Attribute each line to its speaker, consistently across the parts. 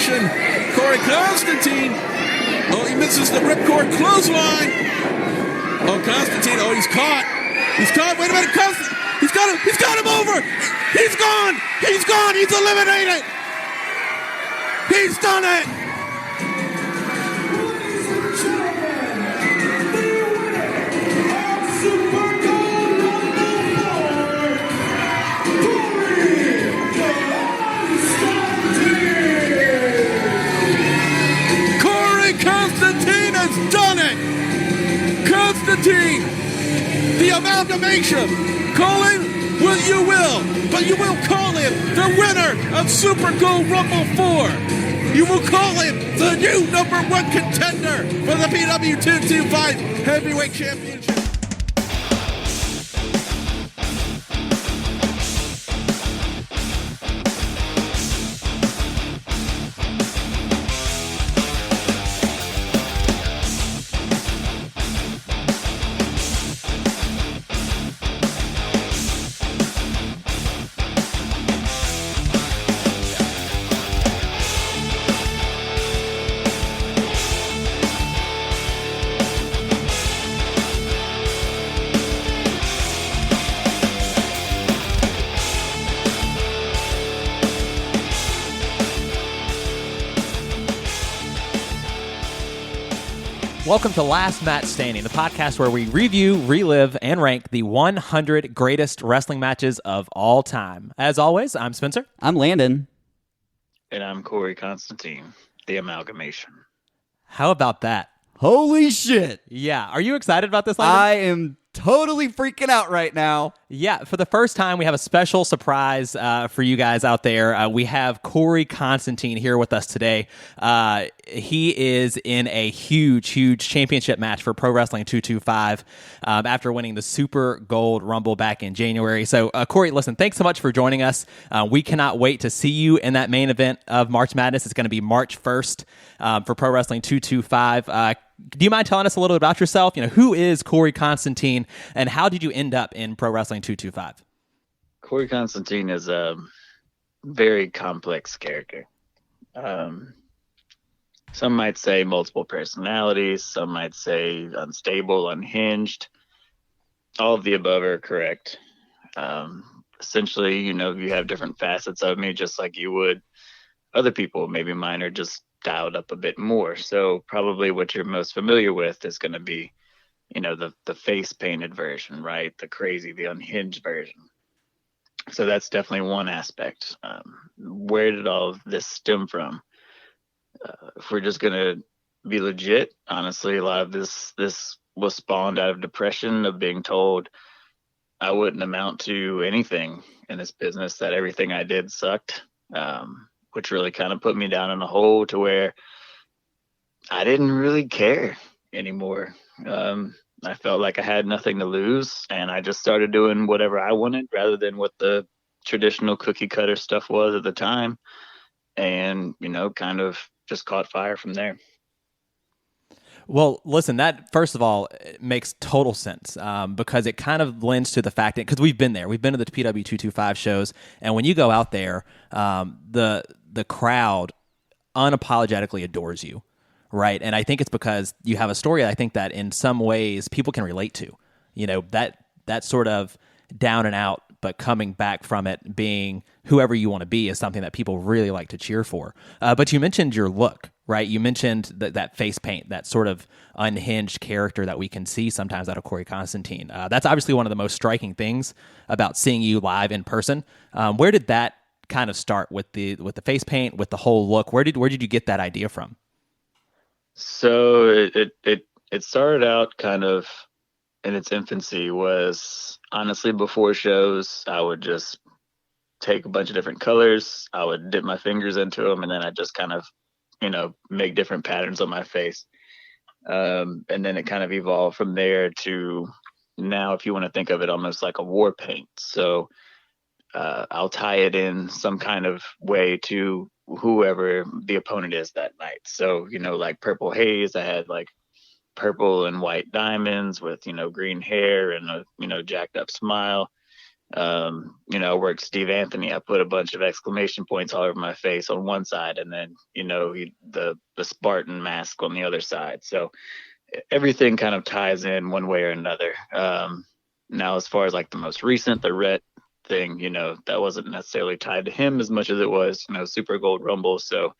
Speaker 1: Amalgamation. Korey Konstantine. Oh, he misses the ripcord clothesline. Oh, Konstantine. Oh, he's caught. He's caught. Wait a minute. He's got him. He's got him over. He's gone. He's gone. He's eliminated. He's done it. Konstantine has done it! Konstantine, the amalgamation. Call him what you will, but you will call him the winner of Super Gold Rumble 4. You will call him the new #1 contender for the PW 225 Heavyweight Championship.
Speaker 2: Welcome to Last Match Standing, the podcast where we review, relive, and rank the 100 greatest wrestling matches of all time. As always, I'm Spencer.
Speaker 3: I'm Landon.
Speaker 4: And I'm Korey Konstantine, the amalgamation.
Speaker 2: How about that?
Speaker 3: Holy shit.
Speaker 2: Yeah. Are you excited about this, Landon?
Speaker 3: I am totally freaking out right now.
Speaker 2: Yeah. For the first time, we have a special surprise for you guys out there. We have Korey Konstantine here with us today. He is in a huge championship match for Pro Wrestling 225 after winning the Super Gold Rumble back in January. So, Korey, listen, thanks so much for joining us. We cannot wait to see you in that main event of March Madness. It's going to be March 1st for Pro Wrestling 225. Do you mind telling us a little bit about yourself? Who is Korey Konstantine, and how did you end up in Pro Wrestling 225?
Speaker 4: Korey Konstantine is a very complex character. Some might say multiple personalities. Some might say unstable, unhinged. All of the above are correct. Essentially, you have different facets of me, just like you would other people. Maybe mine are just dialed up a bit more. So probably what you're most familiar with is going to be, the face painted version, right? The crazy, the unhinged version. So that's definitely one aspect. Where did all of this stem from? If we're just going to be legit, honestly, a lot of this was spawned out of depression, of being told I wouldn't amount to anything in this business, that everything I did sucked. Which really kind of put me down in a hole to where I didn't really care anymore. I felt like I had nothing to lose, and I just started doing whatever I wanted rather than what the traditional cookie cutter stuff was at the time. And, kind of just caught fire from there.
Speaker 2: Well, listen, that, first of all, it makes total sense because it kind of lends to the fact that, because we've been there. We've been to the PW 225 shows, and when you go out there, the crowd unapologetically adores you, right? And I think it's because you have a story I think that in some ways people can relate to. That sort of down and out, but coming back from it, being whoever you want to be, is something that people really like to cheer for. But you mentioned your look, right? You mentioned that face paint, that sort of unhinged character that we can see sometimes out of Korey Konstantine. That's obviously one of the most striking things about seeing you live in person. Where did that kind of start with the face paint, with the whole look? Where did you get that idea from?
Speaker 4: So it started out kind of in its infancy. Was honestly before shows, I would just take a bunch of different colors. I would dip my fingers into them, and then I just kind of, make different patterns on my face. And then it kind of evolved from there to now, if you want to think of it almost like a war paint. So I'll tie it in some kind of way to whoever the opponent is that night. So, like Purple Haze, I had like purple and white diamonds with, green hair and a, jacked up smile. I worked Steve Anthony. I put a bunch of exclamation points all over my face on one side, and then the Spartan mask on the other side. So everything kind of ties in one way or another. Now, as far as like the most recent, the Rhett thing, that wasn't necessarily tied to him as much as it was, Super Gold Rumble. So,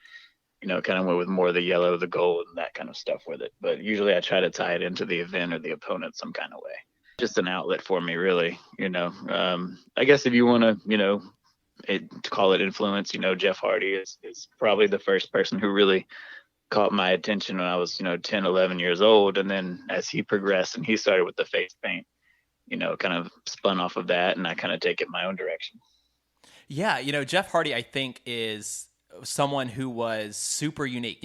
Speaker 4: kind of went with more of the yellow, the gold, and that kind of stuff with it. But usually I try to tie it into the event or the opponent some kind of way. Just an outlet for me, really. I guess if you want to, call it influence, Jeff Hardy is probably the first person who really caught my attention when I was, 10, 11 years old. And then as he progressed and he started with the face paint, kind of spun off of that, and I kind of take it my own direction.
Speaker 2: Yeah, Jeff Hardy, I think, is someone who was super unique.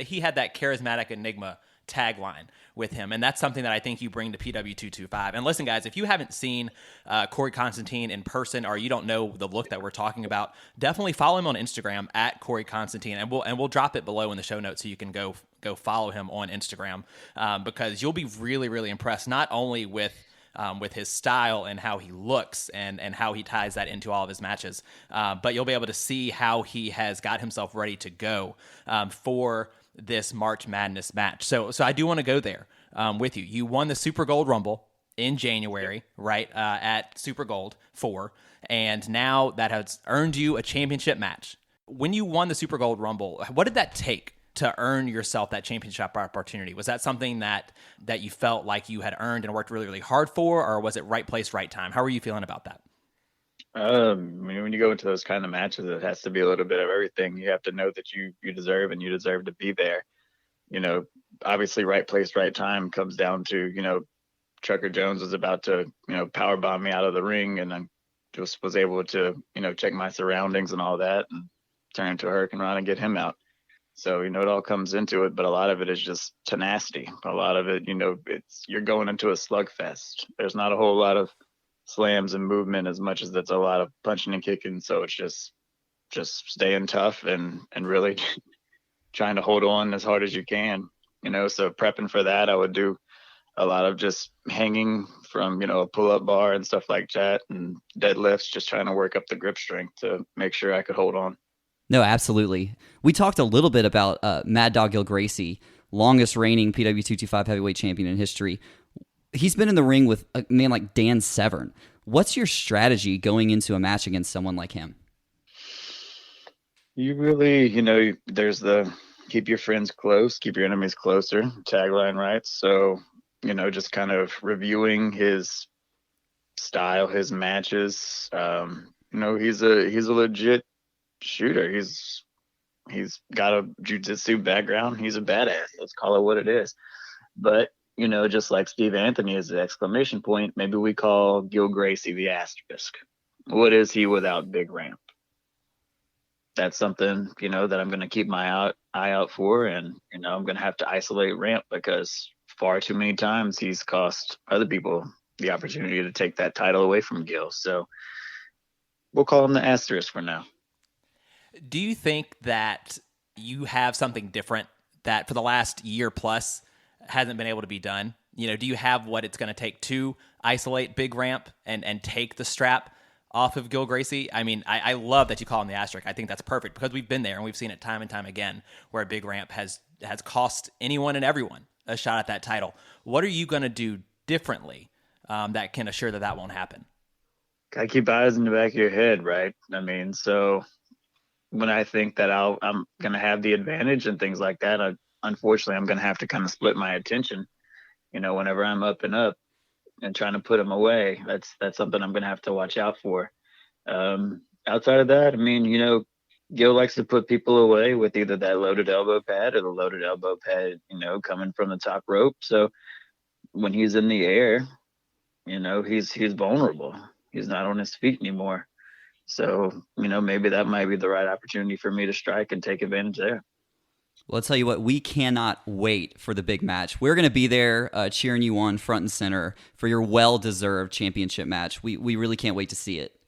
Speaker 2: He had that charismatic enigma tagline with him, and that's something that I think you bring to PW225. And listen, guys, if you haven't seen Korey Konstantine in person, or you don't know the look that we're talking about, definitely follow him on Instagram at Korey Konstantine, and we'll drop it below in the show notes so you can go follow him on Instagram, because you'll be really, really impressed, not only with his style and how he looks and how he ties that into all of his matches, but you'll be able to see how he has got himself ready to go for this March Madness match. So I do want to go there with you. You won the Super Gold Rumble in January, right, at Super Gold 4, and now that has earned you a championship match. When you won the Super Gold Rumble, what did that take to earn yourself that championship opportunity? Was that something that you felt like you had earned and worked really, really hard for, or was it right place, right time? How are you feeling about that?
Speaker 4: When you go into those kind of matches, it has to be a little bit of everything. You have to know that you deserve, and you deserve to be there. Obviously right place, right time comes down to, Trucker Jones was about to, power bomb me out of the ring, and I just was able to, check my surroundings and all that and turn into a Hurricane Run and get him out. So, it all comes into it, but a lot of it is just tenacity. A lot of it, you're going into a slugfest. There's not a whole lot of slams and movement as much as that's a lot of punching and kicking. So it's just staying tough and really trying to hold on as hard as you can, so prepping for that, I would do a lot of just hanging from, a pull-up bar and stuff like that, and deadlifts, just trying to work up the grip strength to make sure I could hold on.
Speaker 3: No, absolutely. We talked a little bit about Mad Dog Gil Gracie, longest reigning PW225 heavyweight champion in history. He's been in the ring with a man like Dan Severn. What's your strategy going into a match against someone like him?
Speaker 4: You really, there's the keep your friends close, keep your enemies closer tagline, right? So, just kind of reviewing his style, his matches. He's a legit shooter. He's got a jiu-jitsu background. He's a badass. Let's call it what it is. But just like Steve Anthony is the exclamation point, maybe we call Gil Gracie the asterisk. What is he without Big Ramp? That's something that I'm going to keep my eye out for, and I'm going to have to isolate Ramp, because far too many times he's cost other people the opportunity to take that title away from Gil. So we'll call him the asterisk for now.
Speaker 2: Do you think that you have something different that for the last year plus hasn't been able to be done? Do you have what it's going to take to isolate Big Ramp and take the strap off of Gil Gracie? I mean, I love that you call him the asterisk. I think that's perfect, because we've been there and we've seen it time and time again where Big Ramp has cost anyone and everyone a shot at that title. What are you going to do differently that can assure that won't happen?
Speaker 4: Gotta keep eyes in the back of your head, right? I mean, so when I think that I'm going to have the advantage and things like that, unfortunately, I'm going to have to kind of split my attention, whenever I'm up and trying to put them away. That's something I'm going to have to watch out for. Outside of that, I mean, Gil likes to put people away with either that loaded elbow pad or the loaded elbow pad, coming from the top rope. So when he's in the air, he's vulnerable. He's not on his feet anymore. So, maybe that might be the right opportunity for me to strike and take advantage there.
Speaker 3: Well, I'll tell you what, we cannot wait for the big match. We're going to be there cheering you on front and center for your well-deserved championship match. We really can't wait to see it.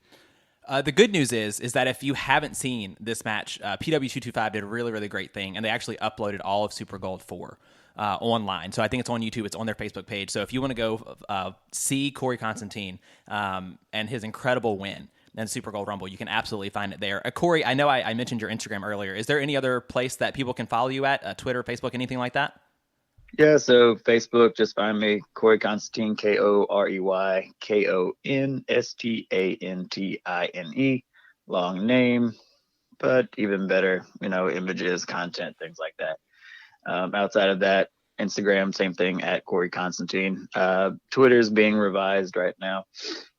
Speaker 2: The good news is that if you haven't seen this match, PW225 did a really, really great thing, and they actually uploaded all of Super Gold 4 online. So I think it's on YouTube. It's on their Facebook page. So if you want to go see Korey Konstantine and his incredible win and Super Gold Rumble, you can absolutely find it there. Korey, I know I mentioned your Instagram earlier. Is there any other place that people can follow you at? Twitter, Facebook, anything like that?
Speaker 4: Yeah, so Facebook, just find me, Korey Konstantine, Korey Konstantine. Long name, but even better, images, content, things like that. Outside of that, Instagram, same thing, at Korey Konstantine. Twitter's being revised right now,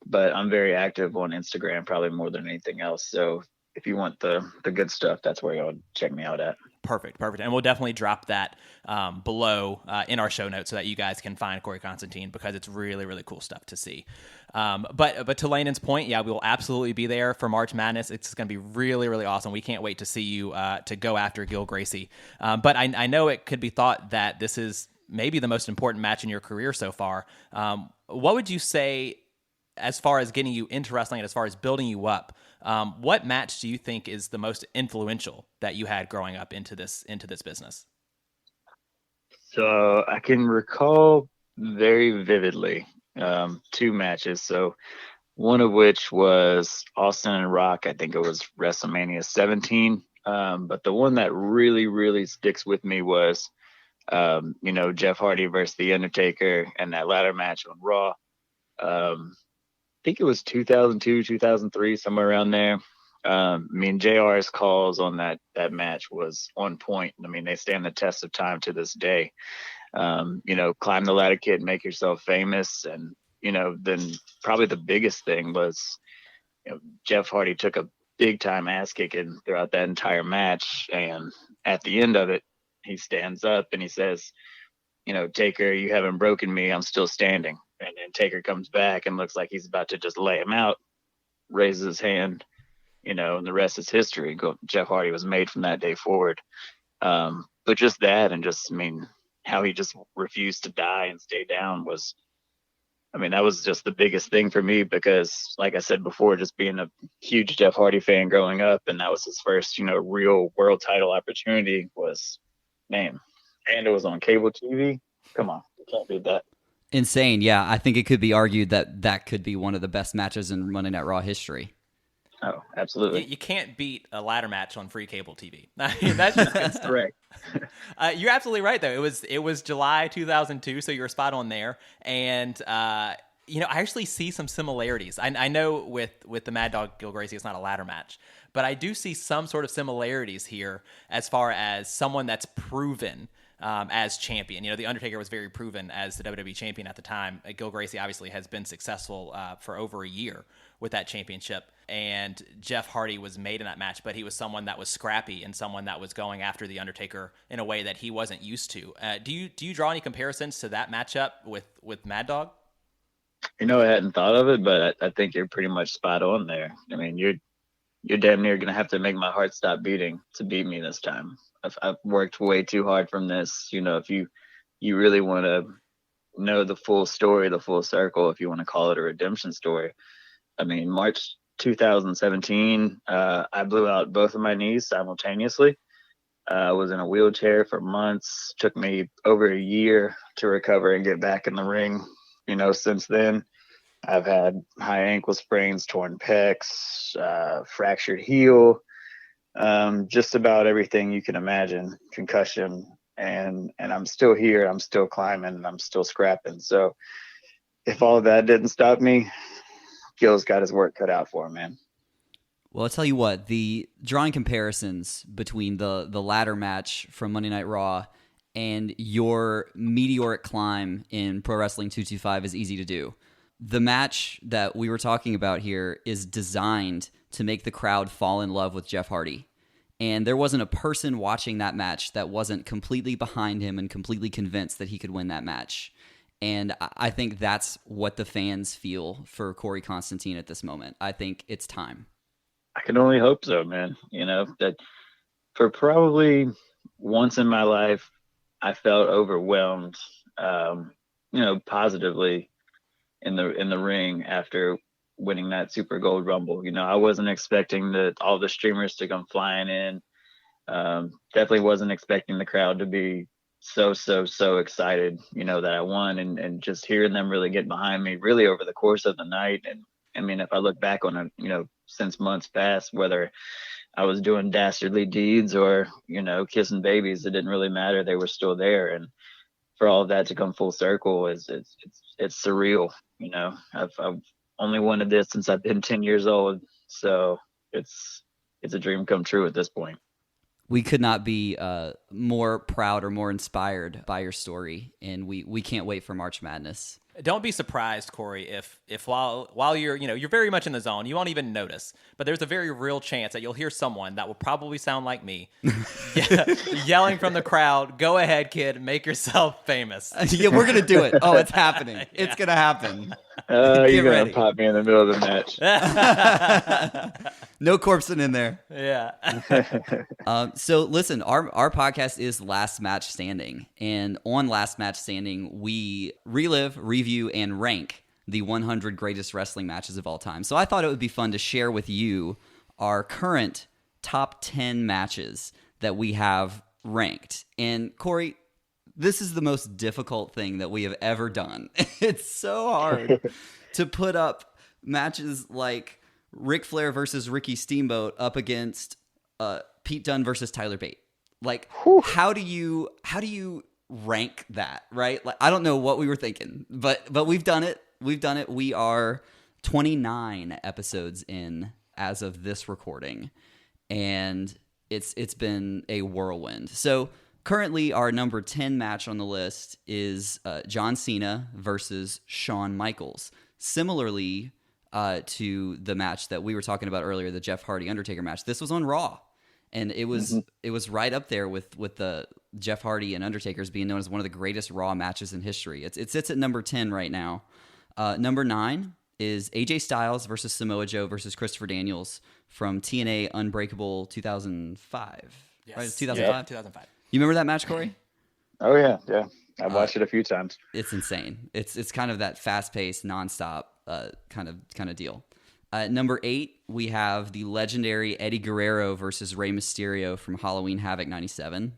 Speaker 4: but I'm very active on Instagram, probably more than anything else. So if you want the good stuff, that's where you'll check me out at.
Speaker 2: Perfect. And we'll definitely drop that below in our show notes so that you guys can find Korey Konstantine, because it's really, really cool stuff to see. But to Landon's point, yeah, we will absolutely be there for March Madness. It's going to be really, really awesome. We can't wait to see you to go after Gil Gracie. But I know it could be thought that this is maybe the most important match in your career so far. What would you say as far as getting you into wrestling and as far as building you up? What match do you think is the most influential that you had growing up into this business?
Speaker 4: So I can recall very vividly two matches. So one of which was Austin and Rock. I think it was WrestleMania 17. But the one that really, really sticks with me was, Jeff Hardy versus The Undertaker and that ladder match on Raw. I think it was 2002, 2003, somewhere around there. JR's calls on that match was on point. I mean, they stand the test of time to this day. Climb the ladder, kid, make yourself famous. And, then probably the biggest thing was, Jeff Hardy took a big time ass kicking throughout that entire match. And at the end of it, he stands up and he says, Taker, you haven't broken me. I'm still standing. And then Taker comes back and looks like he's about to just lay him out, raises his hand, and the rest is history. Jeff Hardy was made from that day forward. But just that, and how he just refused to die and stay down that was just the biggest thing for me, because like I said before, just being a huge Jeff Hardy fan growing up, and that was his first, real world title opportunity was, man. And it was on cable TV. Come on, you can't beat that.
Speaker 3: Insane. Yeah, I think it could be argued that could be one of the best matches in Monday Night Raw history.
Speaker 4: Oh, absolutely.
Speaker 2: You can't beat a ladder match on free cable TV. That's just good stuff.
Speaker 4: Correct.
Speaker 2: You're absolutely right, though. It was July 2002, so you're spot on there. And I actually see some similarities. I know with the Mad Dog Gil Gracie, it's not a ladder match, but I do see some sort of similarities here as far as someone that's proven as champion. The Undertaker was very proven as the WWE champion at the time. Gil Gracie obviously has been successful for over a year with that championship. And Jeff Hardy was made in that match, but he was someone that was scrappy and someone that was going after the Undertaker in a way that he wasn't used to. Do you draw any comparisons to that matchup with Mad Dog?
Speaker 4: I hadn't thought of it, but I think you're pretty much spot on there. I mean, you're damn near going to have to make my heart stop beating to beat me this time. I've worked way too hard from this. If you really want to know the full story, the full circle, if you want to call it a redemption story. I mean, March 2017, I blew out both of my knees simultaneously. I was in a wheelchair for months. Took me over a year to recover and get back in the ring. Since then, I've had high ankle sprains, torn pecs, fractured heel, just about everything you can imagine, concussion, and I'm still here. I'm still climbing, and I'm still scrapping. So if all of that didn't stop me, Gil's got his work cut out for him, man.
Speaker 3: Well, I'll tell you what, the drawing comparisons between the ladder match from Monday Night Raw and your meteoric climb in Pro Wrestling 225 is easy to do. The match that we were talking about here is designed to make the crowd fall in love with Jeff Hardy. And there wasn't a person watching that match that wasn't completely behind him and completely convinced that he could win that match. And I think that's what the fans feel for Korey Konstantine at this moment. I think it's time.
Speaker 4: I can only hope so, man. That for probably once in my life, I felt overwhelmed, positively in the ring after winning that Super Gold Rumble. I wasn't expecting all the streamers to come flying in. Definitely wasn't expecting the crowd to be so excited, that I won, and just hearing them really get behind me really over the course of the night. And I mean, if I look back on it, since months past, whether I was doing dastardly deeds or, kissing babies, it didn't really matter. They were still there. And for all of that to come full circle it's surreal. I've only wanted this since I've been 10 years old. So it's a dream come true at this point.
Speaker 3: We could not be more proud or more inspired by your story, and we can't wait for March Madness.
Speaker 2: Don't be surprised, Korey, if while you're very much in the zone, you won't even notice. But there's a very real chance that you'll hear someone that will probably sound like me yelling from the crowd, "Go ahead, kid, make yourself famous."
Speaker 3: Yeah, we're gonna do it. Oh, it's happening. Yeah. It's gonna happen.
Speaker 4: You're gonna pop me in the middle of the match.
Speaker 3: No corpsing in there.
Speaker 2: Yeah.
Speaker 3: So listen, our podcast is Last Match Standing, and on Last Match Standing, we relive, review, and rank the 100 greatest wrestling matches of all time. So I thought it would be fun to share with you our current top 10 matches that we have ranked. And Korey, this is the most difficult thing that we have ever done. It's so hard to put up matches like Ric Flair versus Ricky Steamboat up against Pete Dunne versus Tyler Bate. Like, how do you rank that, right? Like, I don't know what we were thinking, but we've done it. We are 29 episodes in as of this recording, and it's been a whirlwind. So currently, our number 10 match on the list is John Cena versus Shawn Michaels. Similarly to the match that we were talking about earlier, the Jeff Hardy Undertaker match, this was on Raw, and it was right up there with the Jeff Hardy and Undertaker's being known as one of the greatest Raw matches in history. It sits at number 10 right now. Number 9 is AJ Styles versus Samoa Joe versus Christopher Daniels from TNA Unbreakable 2005.
Speaker 2: Yes.
Speaker 3: Right? 2005?
Speaker 2: Yeah, 2005.
Speaker 3: You remember that match, Korey?
Speaker 4: Oh yeah. I've watched it a few times.
Speaker 3: It's insane. It's kind of that fast-paced, nonstop kind of deal. Number 8, we have the legendary Eddie Guerrero versus Rey Mysterio from Halloween Havoc 97.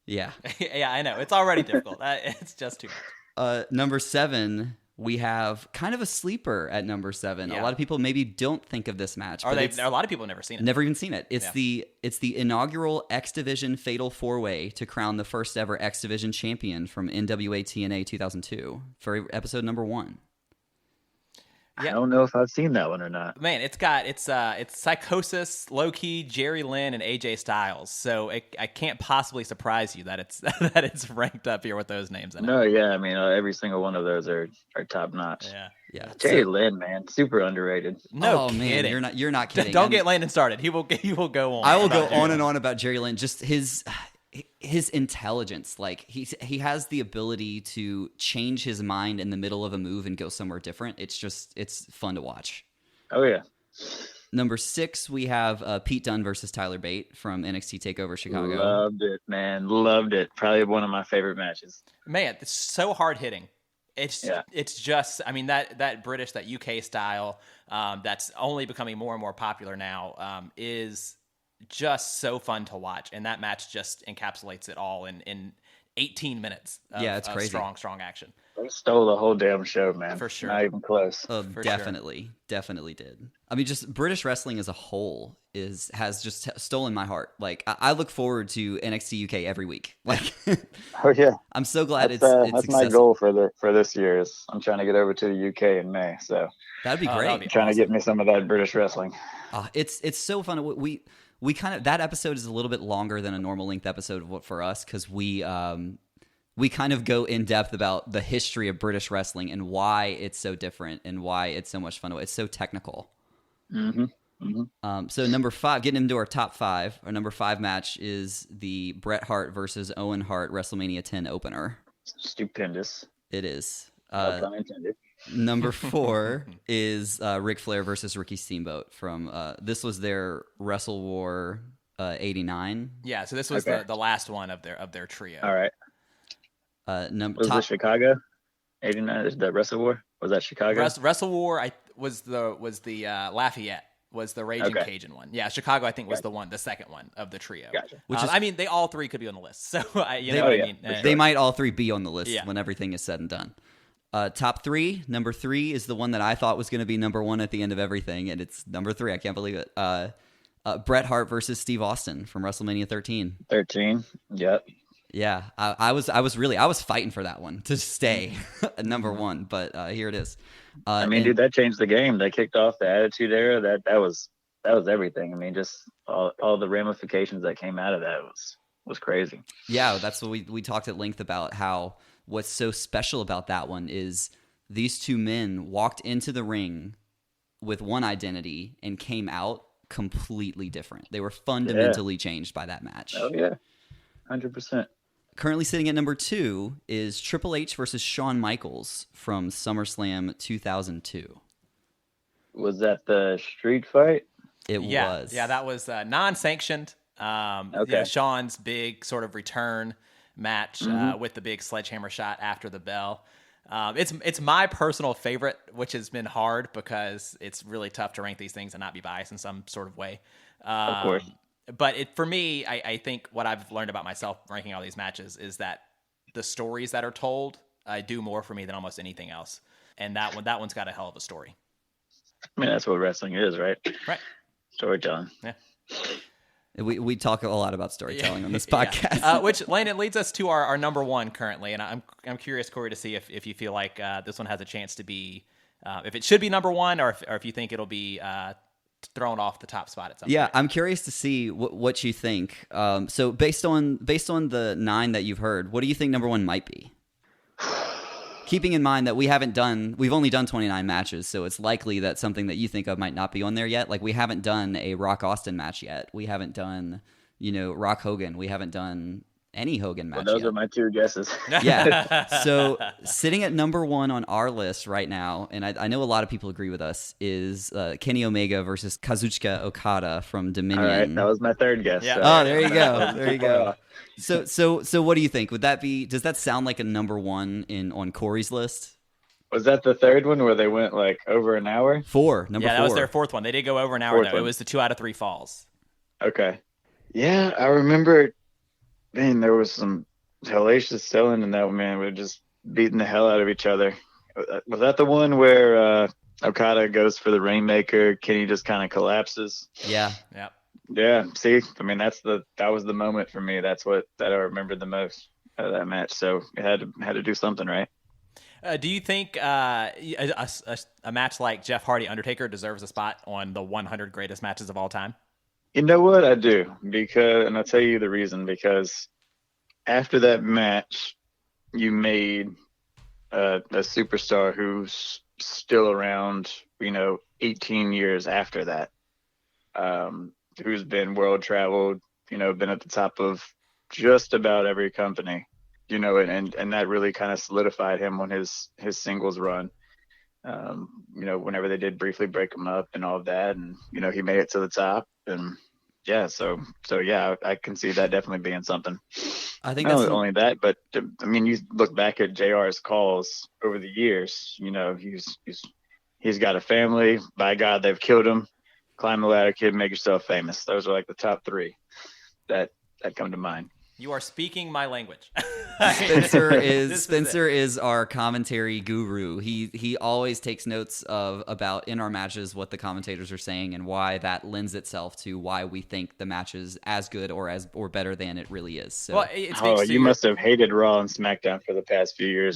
Speaker 3: Yeah.
Speaker 2: Yeah, I know. It's already difficult. It's just too much.
Speaker 3: Number 7, we have kind of a sleeper at number 7.
Speaker 2: Yeah.
Speaker 3: A lot of people maybe don't think of this match.
Speaker 2: A lot of people have never seen it.
Speaker 3: Never even seen it. It's the inaugural X Division Fatal 4-Way to crown the first ever X Division champion from NWA TNA 2002 for episode number 1.
Speaker 2: Yeah.
Speaker 4: I don't know if I've seen that one or not.
Speaker 2: Man, it's Psychosis, Low Key, Jerry Lynn, and AJ Styles. So I can't possibly surprise you that it's ranked up here with those names in it.
Speaker 4: No, yeah, I mean every single one of those are top notch.
Speaker 3: Yeah.
Speaker 4: Jerry Lynn, man, super underrated.
Speaker 2: No
Speaker 3: kidding.
Speaker 2: Man,
Speaker 3: you're not kidding.
Speaker 2: Don't get Landon started. He will go on.
Speaker 3: I will go on and on about Jerry Lynn. Just his intelligence, like he has the ability to change his mind in the middle of a move and go somewhere different. It's fun to watch.
Speaker 4: Oh yeah.
Speaker 3: Number 6, we have Pete Dunne versus Tyler Bate from NXT TakeOver Chicago.
Speaker 4: Loved it, man. Loved it. Probably one of my favorite matches.
Speaker 2: Man, it's so hard hitting. It's just, I mean, that British, that UK style, that's only becoming more and more popular now, is just so fun to watch, and that match just encapsulates it all in 18 minutes of,
Speaker 3: it's crazy.
Speaker 2: Strong action.
Speaker 4: They stole the whole damn show, man.
Speaker 2: For sure.
Speaker 4: Not even close.
Speaker 3: Definitely did. I mean, just British wrestling as a whole has just stolen my heart. Like, I look forward to NXT UK every week. Like,
Speaker 4: oh yeah,
Speaker 3: I'm so glad it's
Speaker 4: that's my
Speaker 3: accessible.
Speaker 4: goal for this year. Is I'm trying to get over to the UK in May, so
Speaker 3: that'd be great.
Speaker 2: That'd be
Speaker 4: trying to get me some of that British wrestling.
Speaker 3: It's so fun. We kind of, that episode is a little bit longer than a normal length episode for us, because we kind of go in depth about the history of British wrestling and why it's so different and why it's so much fun. It's so technical. So number 5, getting into our top 5, our number 5 match is the Bret Hart versus Owen Hart WrestleMania 10 opener.
Speaker 4: Stupendous.
Speaker 3: It is.
Speaker 4: No pun intended.
Speaker 3: Number 4 is Ric Flair versus Ricky Steamboat from this was their Wrestle War 89.
Speaker 2: Yeah, so this was the last one of their trio.
Speaker 4: All right. Was it Chicago 89? Is that Wrestle War? Was that Chicago?
Speaker 2: Wrestle War was the Lafayette. Was the Raging
Speaker 4: Okay.
Speaker 2: Cajun one. Yeah, Chicago, I think, was the second one of the trio.
Speaker 4: Gotcha.
Speaker 3: Which is-
Speaker 2: I mean, they all three could be on the list. So, you know
Speaker 3: They-
Speaker 2: what
Speaker 4: yeah,
Speaker 2: I mean?
Speaker 4: for sure.
Speaker 3: They might all three be on the list
Speaker 2: Yeah.
Speaker 3: when everything is said and done. Top three. Number 3 is the one that I thought was going to be number 1 at the end of everything, and it's number 3. I can't believe it. Bret Hart versus Steve Austin from WrestleMania 13.
Speaker 4: 13. Yep.
Speaker 3: Yeah, I was fighting for that one to stay at number 1, but here it is.
Speaker 4: I mean,
Speaker 3: and-
Speaker 4: dude, that changed the game. That kicked off the Attitude Era. That was everything. I mean, just all the ramifications that came out of that was crazy.
Speaker 3: Yeah, that's what we talked at length about, how what's so special about that one is these two men walked into the ring with one identity and came out completely different. They were fundamentally changed by that match.
Speaker 4: Oh yeah, 100%.
Speaker 3: Currently sitting at number 2 is Triple H versus Shawn Michaels from SummerSlam 2002.
Speaker 4: Was that the street fight?
Speaker 3: It was.
Speaker 2: Yeah, that was non-sanctioned.
Speaker 4: Okay.
Speaker 2: Sean's big sort of return match with the big sledgehammer shot after the bell. It's my personal favorite, which has been hard because it's really tough to rank these things and not be biased in some sort of way.
Speaker 4: Of course.
Speaker 2: But for me, I think what I've learned about myself ranking all these matches is that the stories that are told do more for me than almost anything else. And that one's got a hell of a story.
Speaker 4: I mean, that's what wrestling is, right?
Speaker 2: Right.
Speaker 4: Storytelling.
Speaker 2: Yeah.
Speaker 3: We talk a lot about storytelling on this
Speaker 2: Yeah.
Speaker 3: podcast.
Speaker 2: Which, Lane, it leads us to our number 1 currently, and I'm curious, Korey, to see if you feel like this one has a chance to be, if it should be number 1, or if you think it'll be thrown off the top spot at some
Speaker 3: Yeah,
Speaker 2: point.
Speaker 3: I'm curious to see what you think. So based on the 9 that you've heard, what do you think number 1 might be? Keeping in mind that we've only done 29 matches, so it's likely that something that you think of might not be on there yet. Like, we haven't done a Rock Austin match yet. We haven't done, Rock Hogan. We haven't done any Hogan match
Speaker 4: Well, those
Speaker 3: yet.
Speaker 4: are my 2 guesses.
Speaker 3: Yeah. So sitting at number 1 on our list right now, and I know a lot of people agree with us, is Kenny Omega versus Kazuchika Okada from Dominion.
Speaker 4: All right, that was my 3rd guess.
Speaker 2: Yeah.
Speaker 4: so-
Speaker 3: Oh, there you go. There you go. So what do you think? Does that sound like a number 1 on Corey's list?
Speaker 4: Was that the 3rd one where they went like over an hour?
Speaker 3: Number 4.
Speaker 2: That was their 4th one. They did go over an hour,
Speaker 4: 4th
Speaker 2: though.
Speaker 4: one.
Speaker 2: It was the 2 out of 3 falls.
Speaker 4: Okay. Yeah, I remember. Man, there was some hellacious selling in that one. Man, we were just beating the hell out of each other. Was that the one where Okada goes for the Rainmaker? Kenny just kind of collapses.
Speaker 3: Yeah.
Speaker 2: Yeah.
Speaker 4: Yeah. See, I mean, that was the moment for me. That's what that I remember the most out of that match. So it had to do something right.
Speaker 2: Do you think a match like Jeff Hardy Undertaker deserves a spot on the 100 greatest matches of all time?
Speaker 4: You know what? I do, and I'll tell you the reason. Because after that match, you made a superstar who's still around, 18 years after that, who's been world traveled, been at the top of just about every company, and that really kind of solidified him on his singles run. Whenever they did briefly break him up and all of that, and he made it to the top, and yeah, so yeah, I can see that definitely being something.
Speaker 3: I think
Speaker 4: Not
Speaker 3: that's
Speaker 4: only that, but I mean, you look back at JR's calls over the years. He's got a family. By God, they've killed him. Climb the ladder, kid. Make yourself famous. Those are like the top 3 that come to mind.
Speaker 2: You are speaking my language.
Speaker 3: Spencer
Speaker 2: This
Speaker 3: is our commentary guru. He always takes notes about in our matches what the commentators are saying and why that lends itself to why we think the match is as good or better than it really is. So
Speaker 2: Well, it speaks
Speaker 4: Oh,
Speaker 2: to
Speaker 4: you must have hated Raw and SmackDown for the past few years.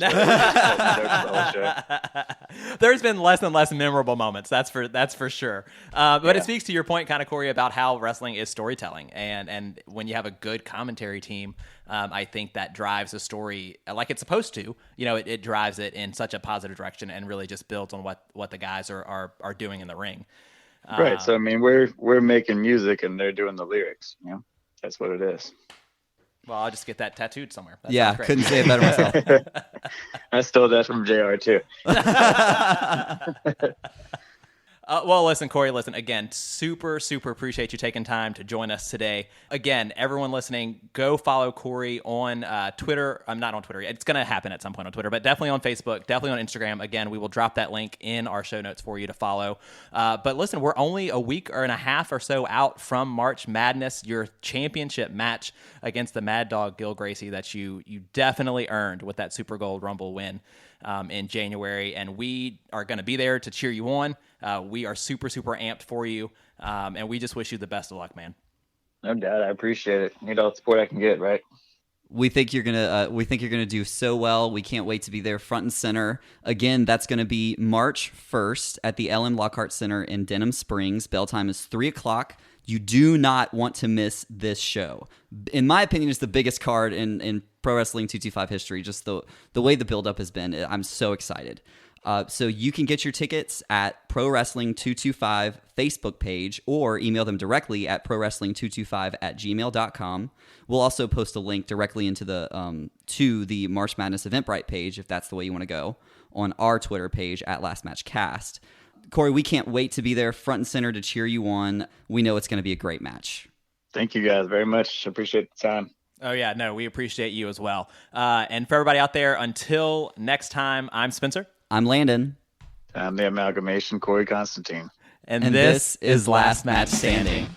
Speaker 2: There's been less and less memorable moments. That's for sure. But it speaks to your point, kind of, Korey, about how wrestling is storytelling, and when you have a good commentary team, I think that drives a story like it's supposed to. It drives it in such a positive direction and really just builds on what the guys are doing in the ring.
Speaker 4: Right. So I mean, we're making music and they're doing the lyrics. That's what it is.
Speaker 2: Well, I'll just get that tattooed somewhere. That
Speaker 3: yeah,
Speaker 2: sounds great.
Speaker 3: couldn't say it better myself.
Speaker 4: I stole that from JR too.
Speaker 2: Well, listen, Korey, again, super appreciate you taking time to join us today. Again, everyone listening, go follow Korey on Twitter. I'm not on Twitter yet. It's going to happen at some point on Twitter, but definitely on Facebook, definitely on Instagram. Again, we will drop that link in our show notes for you to follow. But listen, we're only a week and a half or so out from March Madness, your championship match against the Mad Dog Gil Gracie that you definitely earned with that Super Gold Rumble win in January. And we are going to be there to cheer you on. We are super amped for you, and we just wish you the best of luck, man.
Speaker 4: No doubt, I appreciate it. Need all the support I can get, right?
Speaker 3: We think you're gonna do so well. We can't wait to be there front and center. Again, that's gonna be March 1st at the LM Lockhart Center in Denham Springs. Bell time is 3:00. You do not want to miss this show. In my opinion, it's the biggest card in Pro Wrestling 225 history. Just the way the buildup has been. I'm so excited. So you can get your tickets at Pro Wrestling 225 Facebook page or email them directly at prowrestling225@gmail.com. We'll also post a link directly into to the March Madness Eventbrite page if that's the way you want to go on our Twitter page at Last Match Cast. Korey, we can't wait to be there front and center to cheer you on. We know it's going to be a great match.
Speaker 4: Thank you guys very much. Appreciate the time.
Speaker 2: Oh, yeah, no, we appreciate you as well. And for everybody out there, until next time, I'm Spencer.
Speaker 3: I'm Landon.
Speaker 4: I'm the amalgamation, Korey Konstantine.
Speaker 2: And this is Last Match Standing.